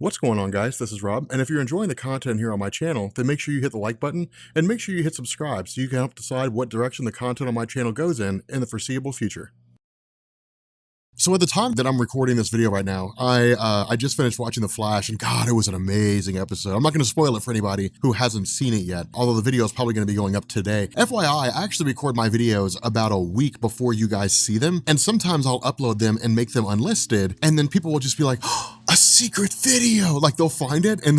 What's going on, guys? This is Rob, and if you're enjoying the content here on my channel, then make sure you hit the like button and make sure you hit subscribe so you can help decide what direction the content on my channel goes in the foreseeable future. So at the time that I'm recording this video right now, I just finished watching The Flash, and God, it was an amazing episode. I'm not going to spoil it for anybody who hasn't seen it yet, although the video is probably going to be going up today. FYI, I actually record my videos about a week before you guys see them, and sometimes I'll upload them and make them unlisted, and then people will just be like, oh, a secret video! Like, they'll find it, and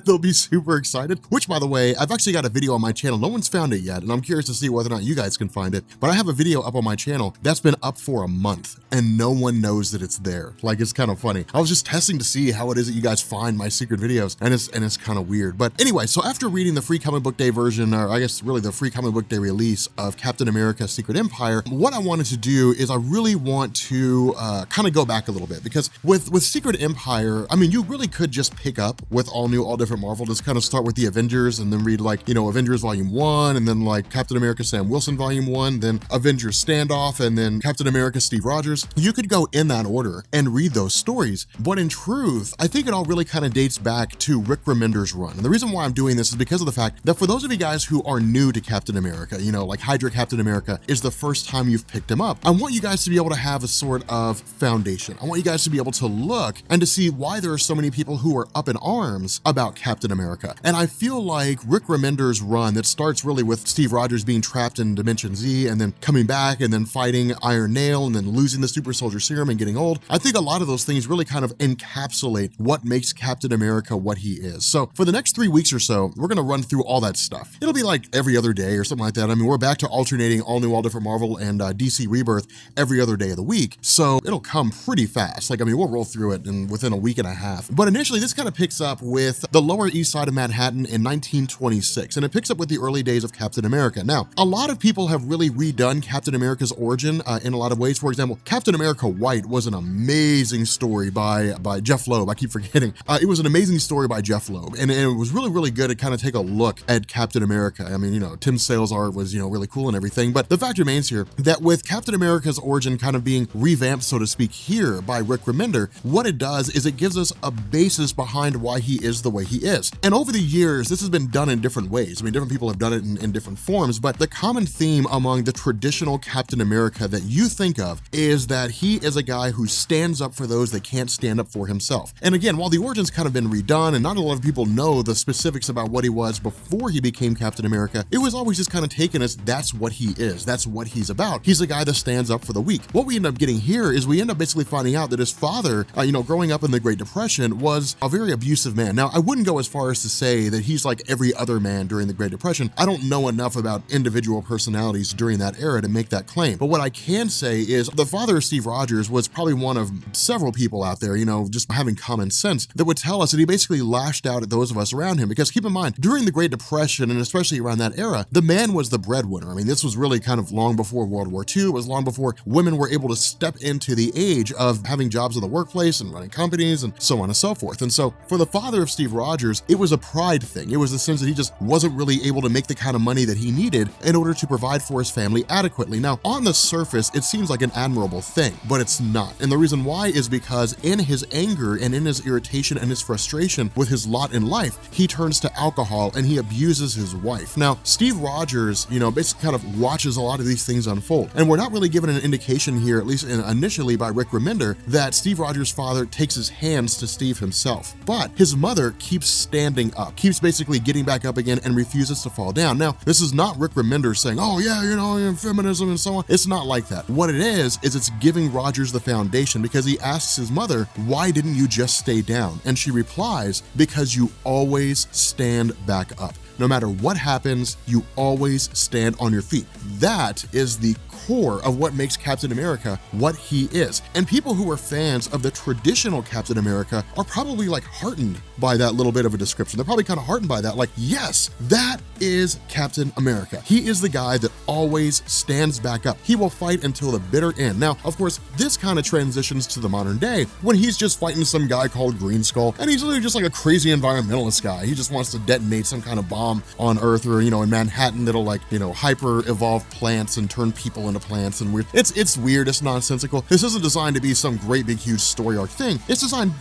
they'll be super excited, which, by the way, I've actually got a video on my channel. No one's found it yet, and I'm curious to see whether or not you guys can find it, but I have a video up on my channel that's been up for a month, and no one knows that it's there. Like, it's kind of funny. I was just testing to see how it is that you guys find my secret videos, and it's kind of weird. But anyway, so after reading the Free Comic Book Day version, or I guess really the Free Comic Book Day release of Captain America: Secret Empire, what I wanted to do is I really want to kind of go back a little bit, because with Secret Empire, I mean, you really could just pick up with All New, All Different Marvel, just kind of start with the Avengers and then read, like, you know, Avengers Volume 1, and then like Captain America Sam Wilson Volume 1, then Avengers Standoff, and then Captain America Steve Rogers. You could go in that order and read those stories, but in truth, I think it all really kind of dates back to Rick Remender's run. And the reason why I'm doing this is because of the fact that for those of you guys who are new to Captain America, you know, like Hydra Captain America is the first time you've picked him up, I want you guys to be able to have a sort of foundation. I want you guys to be able to look and to see why there are so many people who are up in arms about Captain America. And I feel like Rick Remender's run that starts really with Steve Rogers being trapped in Dimension Z and then coming back and then fighting Iron Nail and then losing the super soldier serum and getting old, I think a lot of those things really kind of encapsulate what makes Captain America what he is. So for the next 3 weeks or so, we're going to run through all that stuff. It'll be like every other day or something like that. I mean, we're back to alternating All New, All Different Marvel and DC Rebirth every other day of the week. So it'll come pretty fast. Like, I mean, we'll roll through it within a week and a half. But initially, this kind of picks up with the Lower East Side of Manhattan in 1926, and it picks up with the early days of Captain America. Now, a lot of people have really redone Captain America's origin in a lot of ways. For example, Captain America White was an amazing story by Jeff Loeb. I keep forgetting. It was an amazing story by Jeff Loeb, and it was really, really good to kind of take a look at Captain America. I mean, you know, Tim Sale's art was, you know, really cool and everything, but the fact remains here that with Captain America's origin kind of being revamped, so to speak, here by Rick Remender, what it does is it gives us a basis behind why he is the way he is. And over the years, this has been done in different ways. I mean, different people have done it in different forms, but the common theme among the traditional Captain America that you think of is that he is a guy who stands up for those that can't stand up for himself. And again, while the origin's kind of been redone and not a lot of people know the specifics about what he was before he became Captain America, it was always just kind of taken as that's what he is. That's what he's about. He's a guy that stands up for the weak. What we end up getting here is we end up basically finding out that his father, you know, growing up in the Great Depression, was a very abusive man. Now, I wouldn't go as far as to say that he's like every other man during the Great Depression. I don't know enough about individual personalities during that era to make that claim. But what I can say is the father of Steve Rogers was probably one of several people out there, you know, just having common sense, that would tell us that he basically lashed out at those of us around him. Because keep in mind, during the Great Depression, and especially around that era, the man was the breadwinner. I mean, this was really kind of long before World War II. It was long before women were able to step into the age of having jobs in the workplace and running companies and so on and so forth. And so for the father of Steve Rogers, it was a pride thing. It was the sense that he just wasn't really able to make the kind of money that he needed in order to provide for his family adequately. Now, on the surface, it seems like an admirable thing, but it's not. And the reason why is because in his anger and in his irritation and his frustration with his lot in life, he turns to alcohol and he abuses his wife. Now, Steve Rogers, you know, basically kind of watches a lot of these things unfold. And we're not really given an indication here, at least initially by Rick Remender, that Steve Rogers' father takes his hands to Steve himself. But his mother keeps standing up, keeps basically getting back up again and refuses to fall down. Now, this is not Rick Remender saying, oh yeah, you know, feminism and so on. It's not like that. What it is it's giving Rogers the foundation, because he asks his mother, why didn't you just stay down? And she replies, because you always stand back up. No matter what happens, you always stand on your feet. That is the core of what makes Captain America what he is. And people who are fans of the traditional Captain America are probably like heartened by that little bit of a description. They're probably kind of heartened by that. Like, yes, that is Captain America. He is the guy that always stands back up. He will fight until the bitter end. Now, of course, this kind of transitions to the modern day when he's just fighting some guy called Green Skull, and he's literally just like a crazy environmentalist guy. He just wants to detonate some kind of bomb on Earth or, in Manhattan that'll hyper evolve plants and turn people into plants and weird. It's weird, it's nonsensical. This isn't designed to be some great big huge story arc thing. It's designed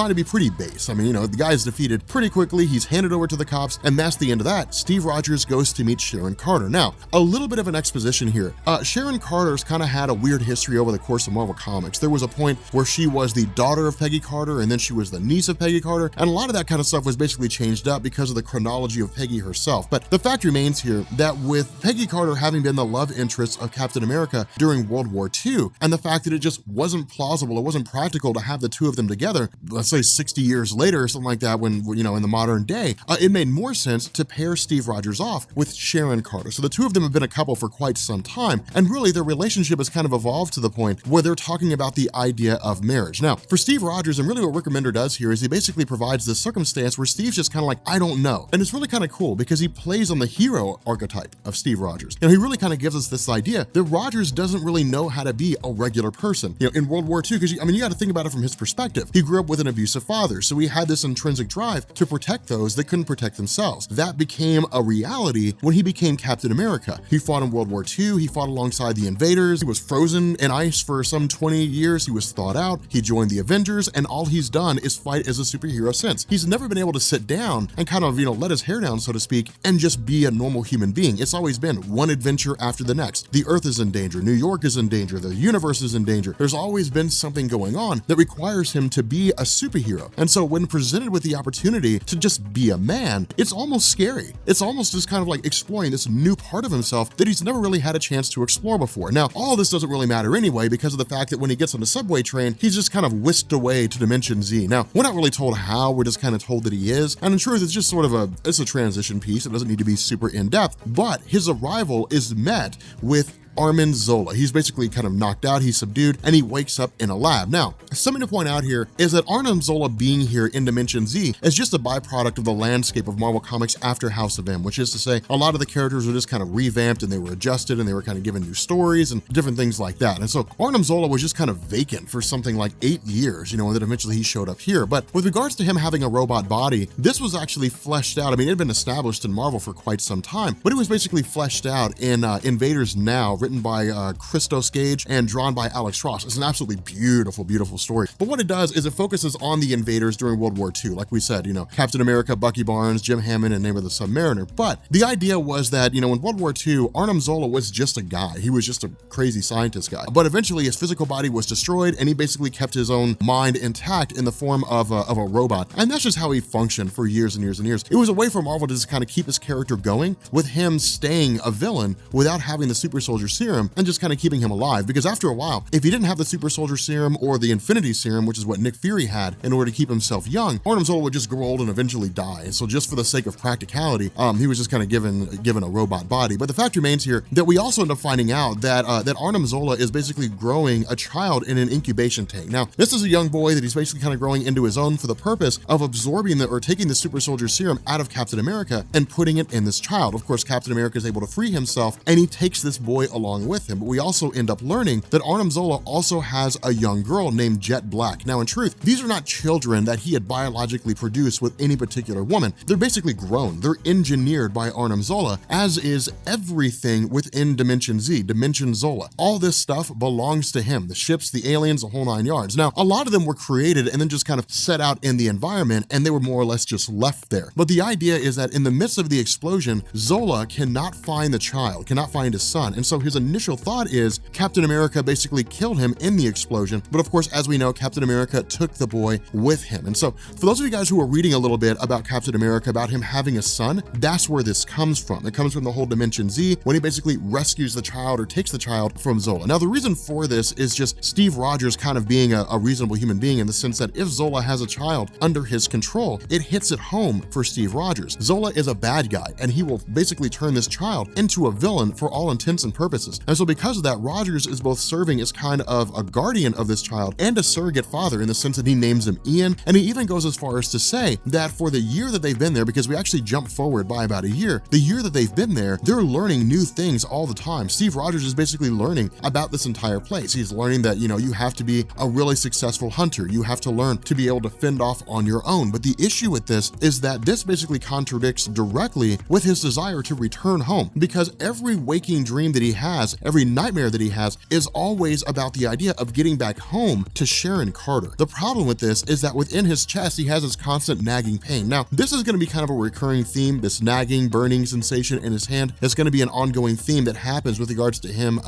to be pretty base. I mean, the guy's defeated pretty quickly. He's handed over to the cops, and that's the end of that. Steve Rogers goes to meet Sharon Carter. Now, a little bit of an exposition here. Sharon Carter's kind of had a weird history over the course of Marvel Comics. There was a point where she was the daughter of Peggy Carter, and then she was the niece of Peggy Carter, and a lot of that kind of stuff was basically changed up because of the chronology of Peggy herself. But the fact remains here that with Peggy Carter having been the love interest of Captain America during World War II, and the fact that it just wasn't plausible, it wasn't practical to have the two of them together, let's say 60 years later or something like that, when, in the modern day, it made more sense to pair Steve Rogers off with Sharon Carter. So the two of them have been a couple for quite some time, and really their relationship has kind of evolved to the point where they're talking about the idea of marriage. Now, for Steve Rogers, and really what Rick Remender does here is he basically provides this circumstance where Steve's just kind of like, I don't know. And it's really kind of cool because he plays on the hero archetype of Steve Rogers. He really kind of gives us this idea that Rogers doesn't really know how to be a regular person. In World War II, because you got to think about it from his perspective. He grew up with an abusive father, so he had this intrinsic drive to protect those that couldn't protect themselves. That became a reality when he became Captain America. He fought in World War II, he fought alongside the invaders, he was frozen in ice for some 20 years, he was thawed out, he joined the Avengers, and all he's done is fight as a superhero since. He's never been able to sit down and kind of, let his hair down, so to speak, and just be a normal human being. It's always been one adventure after the next. The Earth is in danger, New York is in danger, the universe is in danger. There's always been something going on that requires him to be a superhero. And so when presented with the opportunity to just be a man, it's almost scary. It's almost just kind of like exploring this new part of himself that he's never really had a chance to explore before. Now, all this doesn't really matter anyway because of the fact that when he gets on the subway train, he's just kind of whisked away to Dimension Z. Now, we're not really told how, we're just kind of told that he is. And in truth, it's just sort of it's a transition piece. It doesn't need to be super in-depth, but his arrival is met with Armin Zola. He's basically kind of knocked out, he's subdued, and he wakes up in a lab. Now, something to point out here is that Arnim Zola being here in Dimension Z is just a byproduct of the landscape of Marvel Comics after House of M, which is to say a lot of the characters were just kind of revamped and they were adjusted and they were kind of given new stories and different things like that. And so Arnim Zola was just kind of vacant for something like 8 years, and then eventually he showed up here. But with regards to him having a robot body, this was actually fleshed out. I mean, it had been established in Marvel for quite some time, but it was basically fleshed out in Invaders Now, written by Christos Gage and drawn by Alex Ross. It's an absolutely beautiful, beautiful story. But what it does is it focuses on the invaders during World War II. Like we said, Captain America, Bucky Barnes, Jim Hammond, and Name of the Submariner. But the idea was that, in World War II, Arnim Zola was just a guy. He was just a crazy scientist guy. But eventually his physical body was destroyed and he basically kept his own mind intact in the form of a robot. And that's just how he functioned for years and years and years. It was a way for Marvel to just kind of keep his character going with him staying a villain without having the super soldier serum and just kind of keeping him alive. Because after a while, if he didn't have the super soldier serum or the Infinity Serum, which is what Nick Fury had in order to keep himself young, Arnim Zola would just grow old and eventually die. And so just for the sake of practicality, he was just kind of given a robot body. But the fact remains here that we also end up finding out that that Arnim Zola is basically growing a child in an incubation tank. Now, this is a young boy that he's basically kind of growing into his own for the purpose of absorbing or taking the super soldier serum out of Captain America and putting it in this child. Of course, Captain America is able to free himself and he takes this boy along with him. But we also end up learning that Arnim Zola also has a young girl named Jet Black. Now, in truth, these are not children that he had biologically produced with any particular woman. They're basically grown. They're engineered by Arnim Zola, as is everything within Dimension Z, Dimension Zola. All this stuff belongs to him. The ships, the aliens, the whole 9 yards. Now, a lot of them were created and then just kind of set out in the environment, and they were more or less just left there. But the idea is that in the midst of the explosion, Zola cannot find the child, cannot find his son. And so his initial thought is Captain America basically killed him in the explosion. But of course, as we know, Captain America took the boy with him. And so for those of you guys who are reading a little bit about Captain America, about him having a son, that's where this comes from. It comes from the whole Dimension Z, when he basically rescues the child or takes the child from Zola. Now, the reason for this is just Steve Rogers kind of being a reasonable human being, in the sense that if Zola has a child under his control, it hits it home for Steve Rogers. Zola is a bad guy, and he will basically turn this child into a villain for all intents and purposes. nemesis. And so because of that, Rogers is both serving as kind of a guardian of this child and a surrogate father in the sense that he names him Ian, and he even goes as far as to say that for the year that they've been there, because we actually jump forward by about a year, the year that they've been there, they're learning new things all the time. Steve Rogers is basically learning about this entire place. He's learning that, you have to be a really successful hunter. You have to learn to be able to fend off on your own. But the issue with this is that this basically contradicts directly with his desire to return home, because every waking dream that he has, every nightmare that he has, is always about the idea of getting back home to Sharon Carter. The problem with this is that within his chest, he has this constant nagging pain. Now, this is going to be kind of a recurring theme. This nagging, burning sensation in his hand is going to be an ongoing theme that happens with regards to him,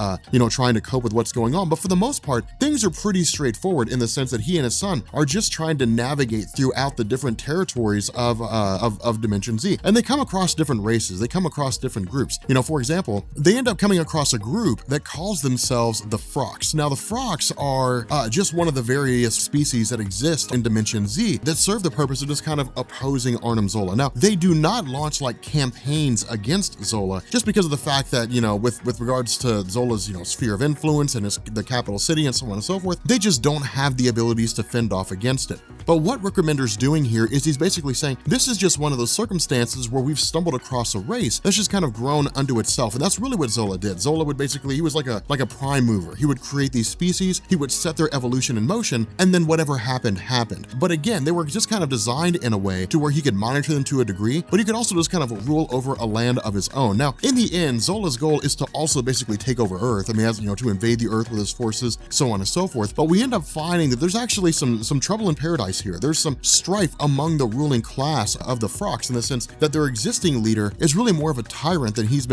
trying to cope with what's going on. But for the most part, things are pretty straightforward in the sense that he and his son are just trying to navigate throughout the different territories of Dimension Z. And they come across different races. They come across different groups. For example, they end up coming across a group that calls themselves the Frox. Now, the Frox are just one of the various species that exist in Dimension Z that serve the purpose of just kind of opposing Arnim Zola. Now, they do not launch like campaigns against Zola just because of the fact that, with regards to Zola's, sphere of influence and the capital city and so on and so forth, they just don't have the abilities to fend off against it. But what Rick Remender's doing here is he's basically saying this is just one of those circumstances where we've stumbled across a race that's just kind of grown unto itself. And that's really what Zola did. Zola would basically, he was like a prime mover. He would create these species, he would set their evolution in motion, and then whatever happened, happened. But again, they were just kind of designed in a way to where he could monitor them to a degree, but he could also just kind of rule over a land of his own. Now, in the end, Zola's goal is to also basically take over Earth. I mean, as to invade the Earth with his forces, so on and so forth. But we end up finding that there's actually some trouble in paradise here. There's some strife among the ruling class of the Frox in the sense that their existing leader is really more of a tyrant than he's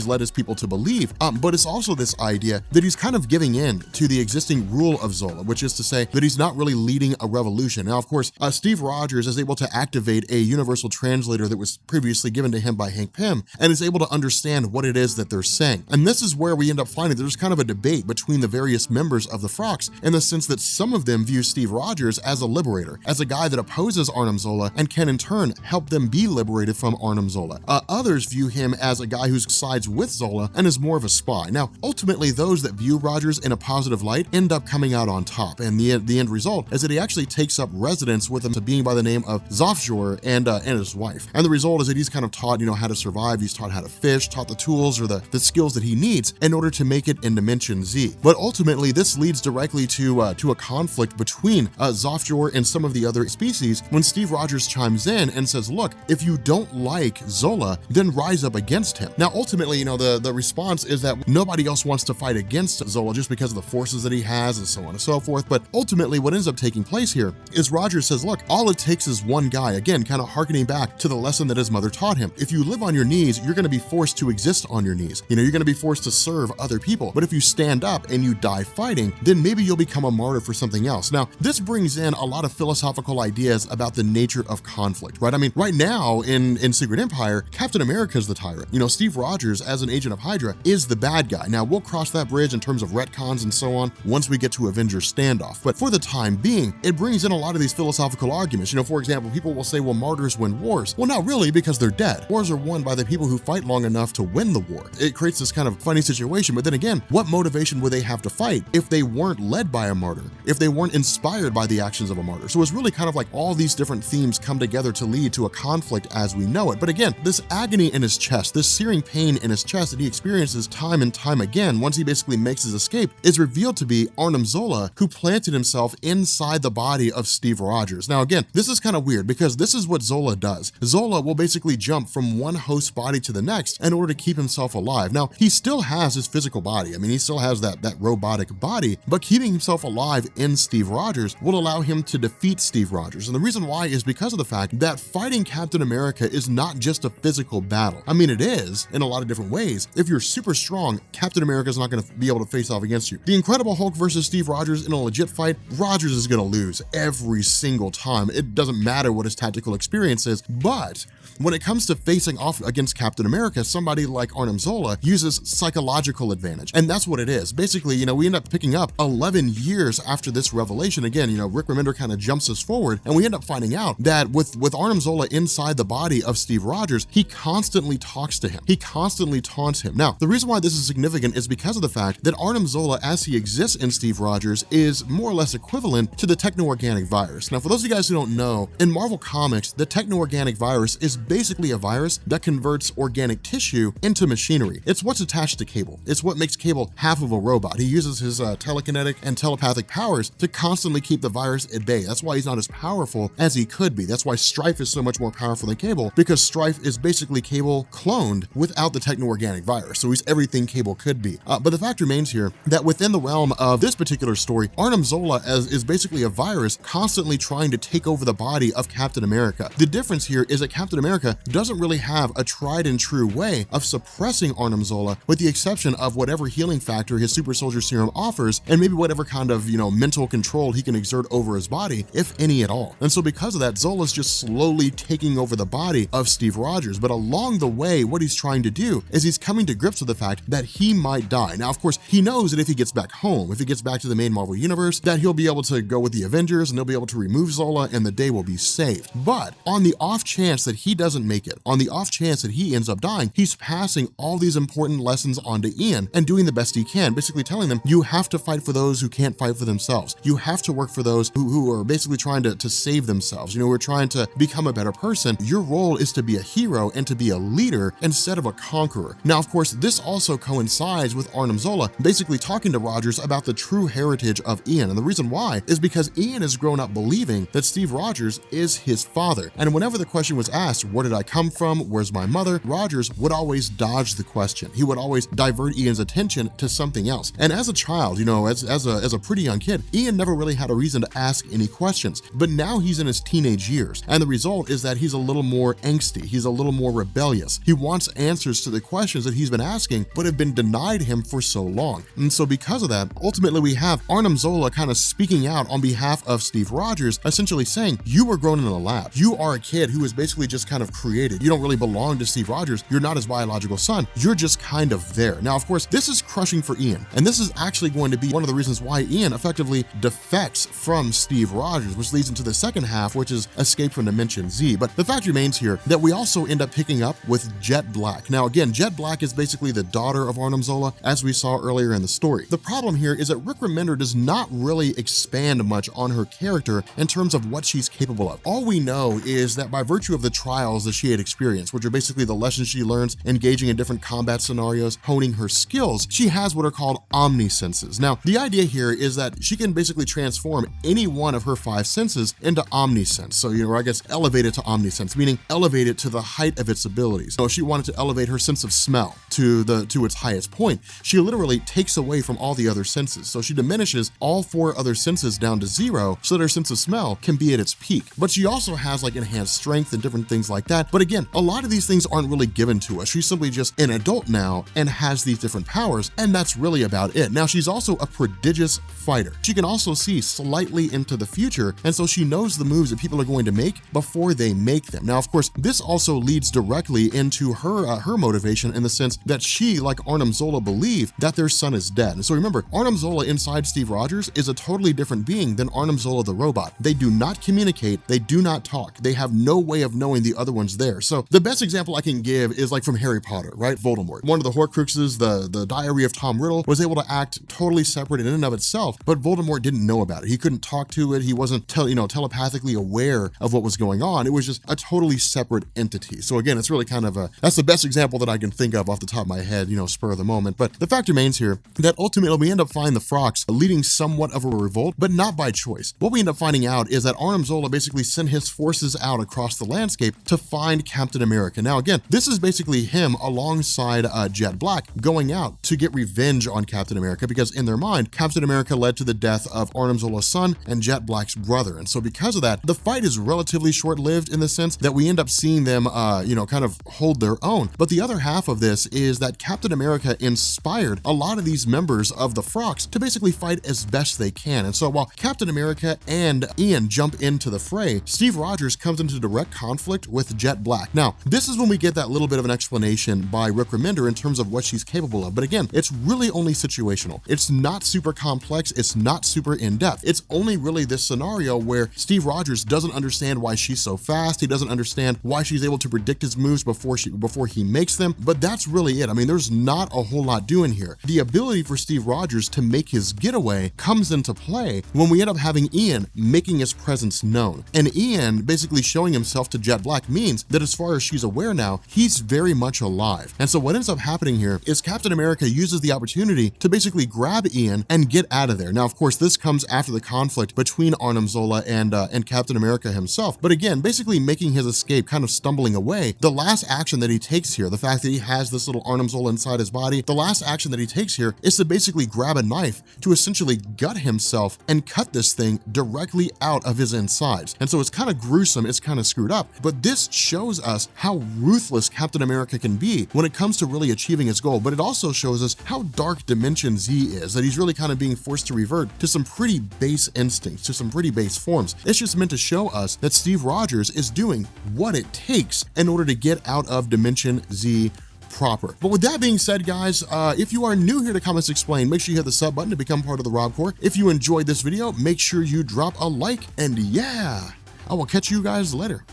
led his people to believe. But it's also this idea that he's kind of giving in to the existing rule of Zola, which is to say that he's not really leading a revolution. Now, of course, Steve Rogers is able to activate a universal translator that was previously given to him by Hank Pym and is able to understand what it is that they're saying. And this is where we end up finding there's kind of a debate between the various members of the Frox in the sense that some of them view Steve Rogers as a liberator, as a guy that opposes Arnim Zola and can in turn help them be liberated from Arnim Zola. Others view him as a guy who sides with Zola and is more of a spy. Now, ultimately, those that view Rogers in a positive light end up coming out on top, and the end result is that he actually takes up residence with him to being by the name of Zofjor and his wife. And the result is that he's kind of taught, how to survive. He's taught how to fish, taught the tools or the skills that he needs in order to make it in Dimension Z. But ultimately, this leads directly to a conflict between Zofjor and some of the other species when Steve Rogers chimes in and says, look, if you don't like Zola, then rise up against him. Now, ultimately, the response is that nobody else wants to fight against Zola just because of the forces that he has and so on and so forth. But ultimately, what ends up taking place here is Rogers says, look, all it takes is one guy, again, kind of hearkening back to the lesson that his mother taught him. If you live on your knees, you're going to be forced to exist on your knees. You're going to be forced to serve other people. But if you stand up and you die fighting, then maybe you'll become a martyr for something else. Now, this brings in a lot of philosophical ideas about the nature of conflict, right? I mean, right now in Secret Empire, Captain America is the tyrant. Steve Rogers, as an agent of Hydra, is the bad guy. Now, we'll cross that bridge in terms of retcons and so on once we get to Avengers Standoff. But for the time being, it brings in a lot of these philosophical arguments. For example, people will say, well, martyrs win wars. Well, not really, because they're dead. Wars are won by the people who fight long enough to win the war. It creates this kind of funny situation. But then again, what motivation would they have to fight if they weren't led by a martyr, if they weren't inspired by the actions of a martyr? So it's really kind of like all these different themes come together to lead to a conflict as we know it. But again, this agony in his chest, this searing pain in his chest that he experiences time and time again once he basically makes his escape is revealed to be Arnim Zola, who planted himself inside the body of Steve Rogers. Now again, this is kind of weird because this is what Zola does. Zola will basically jump from one host body to the next in order to keep himself alive. Now, he still has his physical body. I mean, he still has that robotic body, but keeping himself alive in Steve Rogers will allow him to defeat Steve Rogers. And the reason why is because of the fact that fighting Captain America is not just a physical battle. I mean, it is in a lot of different ways. If you're super strong, Captain America is not going to be able to face off against you. The Incredible Hulk versus Steve Rogers in a legit fight, Rogers is going to lose every single time. It doesn't matter what his tactical experience is, but when it comes to facing off against Captain America, somebody like Arnim Zola uses psychological advantage. And that's what it is. Basically, we end up picking up 11 years after this revelation. Again, Rick Remender kind kind of jumps us forward, and we end up finding out that with Arnim Zola inside the body of Steve Rogers, he constantly talks to him. He constantly taunts him. Now, the reason why this is significant is because of the fact that Arnim Zola, as he exists in Steve Rogers, is more or less equivalent to the techno-organic virus. Now, for those of you guys who don't know, in Marvel Comics, the techno-organic virus is basically a virus that converts organic tissue into machinery. It's what's attached to Cable. It's what makes Cable half of a robot. He uses his telekinetic and telepathic powers to constantly keep the virus at bay. That's why he's not as powerful as he could be. That's why Strife is so much more powerful than Cable, because Strife is basically Cable cloned without the techno-organic virus. So he's everything Cable could be. But the fact remains here that within the realm of this particular story, Arnim Zola is basically a virus constantly trying to take over the body of Captain America. The difference here is that Captain America doesn't really have a tried and true way of suppressing Arnim Zola, with the exception of whatever healing factor his super soldier serum offers, and maybe whatever kind of, mental control he can exert over his body, if any at all. And so because of that, Zola's just slowly taking over the body of Steve Rogers. But along the way, what he's trying to do is he's coming to grips with the fact that he might die. Now, of course, he knows that if he gets back home, if he gets back to the main Marvel universe, that he'll be able to go with the Avengers and they'll be able to remove Zola and the day will be saved. But on the off chance that he doesn't make it, on the off chance that he ends up dying, he's passing all these important lessons on to Ian and doing the best he can, basically telling them, you have to fight for those who can't fight for themselves. You have to work for those who are basically trying to save themselves. Who are trying to become a better person. Your role is to be a hero and to be a leader instead of a conqueror. Now, of course, this also coincides with Arnim Zola basically talking to Rogers about the true heritage of Ian. And the reason why is because Ian has grown up believing that Steve Rogers is his father. And whenever the question was asked, where did I come from? Where's my mother? Rogers would always dodge the question. He would always divert Ian's attention to something else. And as a child, as a pretty young kid, Ian never really had a reason to ask any questions. But now he's in his teenage years. And the result is that he's a little more angsty. He's a little more rebellious. He wants answers to the questions that he's been asking, but have been denied him for so long. And so because of that, ultimately we have Arnim Zola kind of speaking out on behalf of Steve Rogers, essentially saying, you were grown in a lab. You are a kid who was basically just kind of created. You don't really belong to Steve Rogers. You're not his biological son. You're just kind of there. Now, of course, this is crushing for Ian. And this is actually going to be one of the reasons why Ian effectively defects from Steve Rogers, which leads into the second half, which is Escape from Dimension Z. But the fact remains here that we also end up picking up with Jet Black. Now, again, Jet Black is basically the daughter of Arnim Zola, as we saw earlier in the story. The problem here is that Rick Remender does not really expand much on her character in terms of what she's capable of. All we know is that by virtue of the trials that she had experienced, which are basically the lessons she learns engaging in different combat scenarios, honing her skills, she has what are called omnisenses. Now, the idea here is that she can basically transform any one of her 5 senses into omnisense. So, or I guess elevate it to omnisense, meaning elevate it to the height of its abilities. So if she wanted to elevate her sense of smell to its highest point, she literally takes away from all the other senses. So she diminishes all 4 other senses down to 0 so that her sense of smell can be at its peak. But she also has like enhanced strength and different things like that. But again, a lot of these things aren't really given to us. She's simply just an adult now and has these different powers, and that's really about it. Now, she's also a prodigious fighter. She can also see slightly into the future, and so she knows the moves that people are going to make before they make them. Now, of course, this also leads directly into her motivation in the sense that she, like Arnim Zola, believe that their son is dead. And so remember, Arnim Zola inside Steve Rogers is a totally different being than Arnim Zola the robot. They do not communicate, they do not talk, they have no way of knowing the other one's there. So the best example I can give is like from Harry Potter, right? Voldemort. One of the Horcruxes, the Diary of Tom Riddle, was able to act totally separate in and of itself, but Voldemort didn't know about it. He couldn't talk to it. He wasn't telepathically aware of what was going on. It was just a totally separate entity. So again, it's really kind of that's the best example that I can think of off the top of my head, spur of the moment. But the fact remains here that ultimately we end up finding the Frocks leading somewhat of a revolt, but not by choice. What we end up finding out is that Arnim Zola basically sent his forces out across the landscape to find Captain America. Now again, this is basically him alongside Jet Black going out to get revenge on Captain America, because in their mind, Captain America led to the death of Arnim Zola's son and Jet Black's brother. And so because of that, the fight is relatively short-lived in the sense that we end up seeing them, kind of hold their own. But the other half of this is that Captain America inspired a lot of these members of the Frogs to basically fight as best they can. And so while Captain America and Ian jump into the fray, Steve Rogers comes into direct conflict with Jet Black. Now, this is when we get that little bit of an explanation by Rick Remender in terms of what she's capable of. But again, it's really only situational. It's not super complex. It's not super in-depth. It's only really this scenario where Steve Rogers doesn't understand why she's so fast. He doesn't understand why she's able to predict his moves before he makes them. But that's really it. I mean, there's not a whole lot doing here. The ability for Steve Rogers to make his getaway comes into play when we end up having Ian making his presence known. And Ian basically showing himself to Jet Black means that as far as she's aware now, he's very much alive. And so what ends up happening here is Captain America uses the opportunity to basically grab Ian and get out of there. Now, of course, this comes after the conflict between Arnim Zola and Captain America himself. But again, basically making his escape, kind of stumbling away. The last action that he takes here, the fact that he has this little Arnim Zola inside his body, the last action that he takes here is to basically grab a knife to essentially gut himself and cut this thing directly out of his insides. And so it's kind of gruesome, it's kind of screwed up, but this shows us how ruthless Captain America can be when it comes to really achieving his goal. But it also shows us how dark Dimension Z is, that he's really kind of being forced to revert to some pretty base instincts, to some pretty base forms. It's just meant to show us that Steve Rogers is doing what it takes in order to get out of Dimension Z proper. But with that being said, guys, if you are new here to Comics Explained, make sure you hit the sub button to become part of the Rob Corps. If you enjoyed this video, make sure you drop a like, and yeah, I will catch you guys later.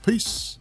Peace.